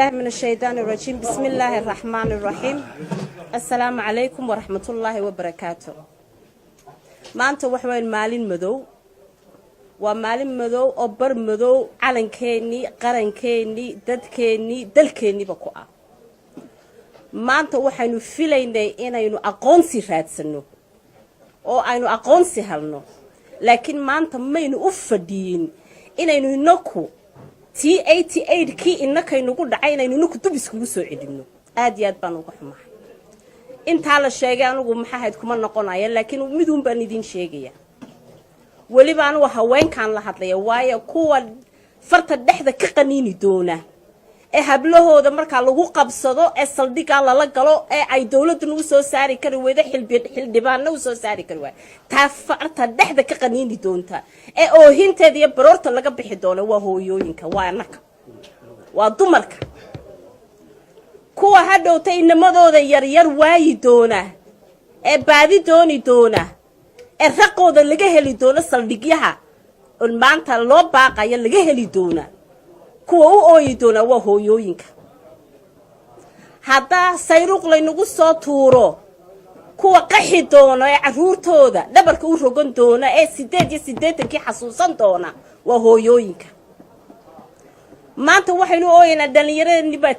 من الشيطان الرجيم بسم الله الرحمن الرحيم السلام عليكم ورحمة الله وبركاته ما أنت وحوين مالين مدو ومالين مدو أبر مدو علن كيني قرن كيني دد كيني دل كيني بقوا ما أنت وحين فيلين إنا ينو أقونسي راتسنو أو أينو أقونسي هلنو لكن ما أنت ما ينو أفدين إنا ينو نكو T88 kii innaka inagu dhacayna inuu ku dubis kugu soo cidino aad iyo aad baan ugu xumahay inta la sheegay anigu maxaa hayd kuma noqonaya laakiin midun baan idin sheegaya waliba anu haweenkan la hadlaya waayo kuwa farta dhexda ka qaniini doona ee hablahooda marka lagu qabsado ee saldhiga la galo ee ay dawladdu u soo saari kari weyda xildhibaanna u soo saari kari way taa farta dhexda ka qaniini doonta ee oohinteeda iyo baroorta laga bixi doono waa hooyooyinka waa anaka waa dumarka kuwa hadhowta inamadooda yar yar waayi doona ee baadi dooni doona ee raqooda laga heli doono saldhigyaha oo maanta loo baaqayo laga heli doona kuwa u ooyi doona waa hooyooyinka hadda sayruuq laynagu soo tuuro kuwa qaxi doona ee caruurtooda dhabarka u rogan doona ee 8 xasuusan doona waa hooyooyinka maanta waxaynu ooyina dhalinyarada baa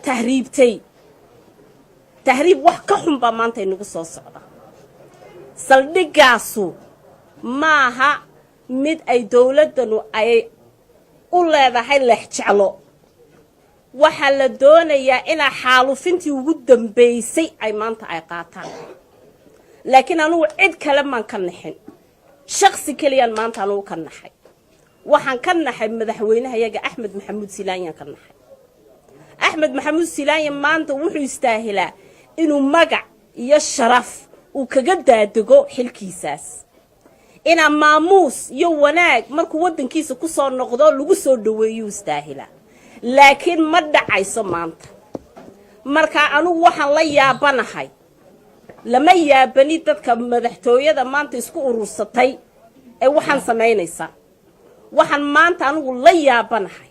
tahriib wax ka xun ba maanta inagu soo socda saldhigaasu maaha mid ay dawladanu ay u leedahay leex jeclo waxa la doonayaa in xaalufintii ugu dambeysay ay maanta ay qaataan laakiin anu cid kale man ka naxin shakhsi kaliyan maanta anu ka naxay waxaan ka naxay madaxweynaha yaga Axmed Maxamuud Silaanya ka naxay Axmed Maxamuud Silaanya maanta wuxuu istaahilaa inuu magac iyo sharaf uu kaga daadego xilkiisaas ina maamuus iyo wanaag markuu wadankiisa ku soo noqdo lagu soo dhaweeyo istaahila laakiin ma dhacayso maanta marka anu waxaan la yaabanahay lama yaabani dadka madaxtooyada maanta isku urursatay ee waxaan sameynaysa waxaan maanta anigu la yaabanahay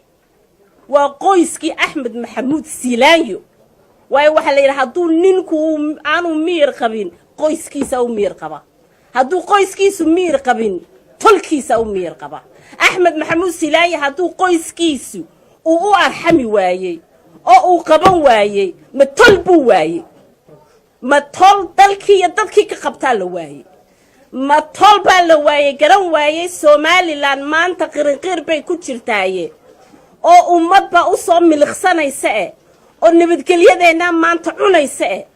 waa qoyskii Axmed Maxamuud Silaanyo waxa la yiraahdaa haduu ninku aanu miir qabin qoyskiisa uu miir qaba hadduu qoyskiisu miir qabin tolkiisa uu miir qaba Axmed Maxamuud Silaanyo hadduu qoyskiisu uu arxami waayay oo uu qaban waayay ma tol buu waayay ma tol dalkii iyo dadkii ka qabtaa la waayay ma tol baa la waayay garan waayay Somaliland maanta qirinqiir bay ku jirtaaye oo ummadba u soo miliqsanaysa oo nabadgelyadeena maanta cunaysa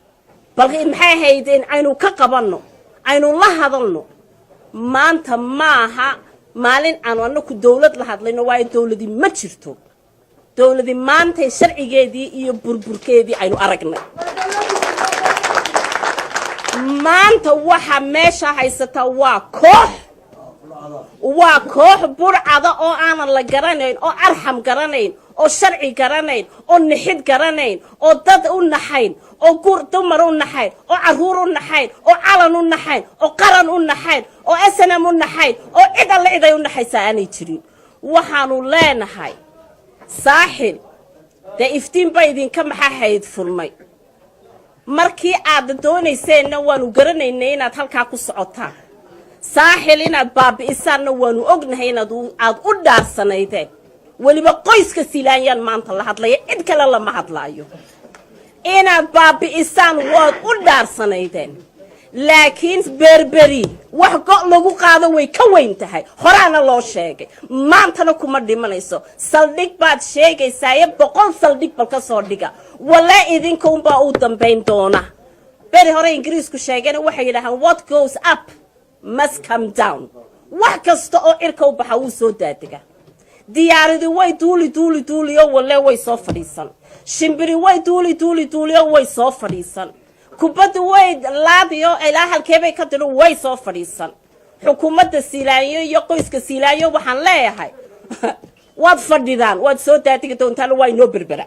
bal maxay haydeen aynu ka qabanno aynu la hadalno maanta maaha maalin aanu anaku dawlad la hadlayno waa dawladii ma jirto dawladii maanta sharcigeedii iyo burburkeedii aynu aragnay maanta waxa meesha haysata waa koox burcada oo aan la garanayn oo arxam garanayn oo sharci garanayn oo nixid garanayn oo dad u naxayn oo guur dumar u naxayn oo caruur u naxayn oo calan u naxayn oo qaran u naxayn oo SNM u naxayn oo cid alle cid ay u naxaysa aanay jirin waxaanu leenahay saaxil de iftiin bay idinka maxaa hayd furmay markii aad doonayseen waanu garanaynay inaad halka ku socotaan saaxil inaad baabi'isaan waanu ognahay inaad u dhaarsanaydeen waliba qoyska Silaanyaan maanta la hadlaya cid kale lama hadlaayo inaad baabi'isaan waad u dhaarsanaydeen laakiin berberi wax go'o lagu qaado way ka weyn tahay horaana loo sheegay maantana kuma dhimanayso saldhig baad sheegaysaa 100 saldhig bal ka soo dhiga wala idinka unba u dambeyn doona beri hore Ingiriisku sheegana waxay yiraahdaan what goes up must come down wax kasta oo irka u baxa uu soo daadiga diyaaradu way duuli oo wala way soo fadhiisan shimbiri way duuli oo way soo fadhiisan kubadu way laadiyo ilaa halkeebay ka diro way soo fadhiisan xukuumadda Silaanyo iyo qoyska Silaanyo waxaan leeyahay waad fadhidaan waad soo daadiga doontaan way noo berbera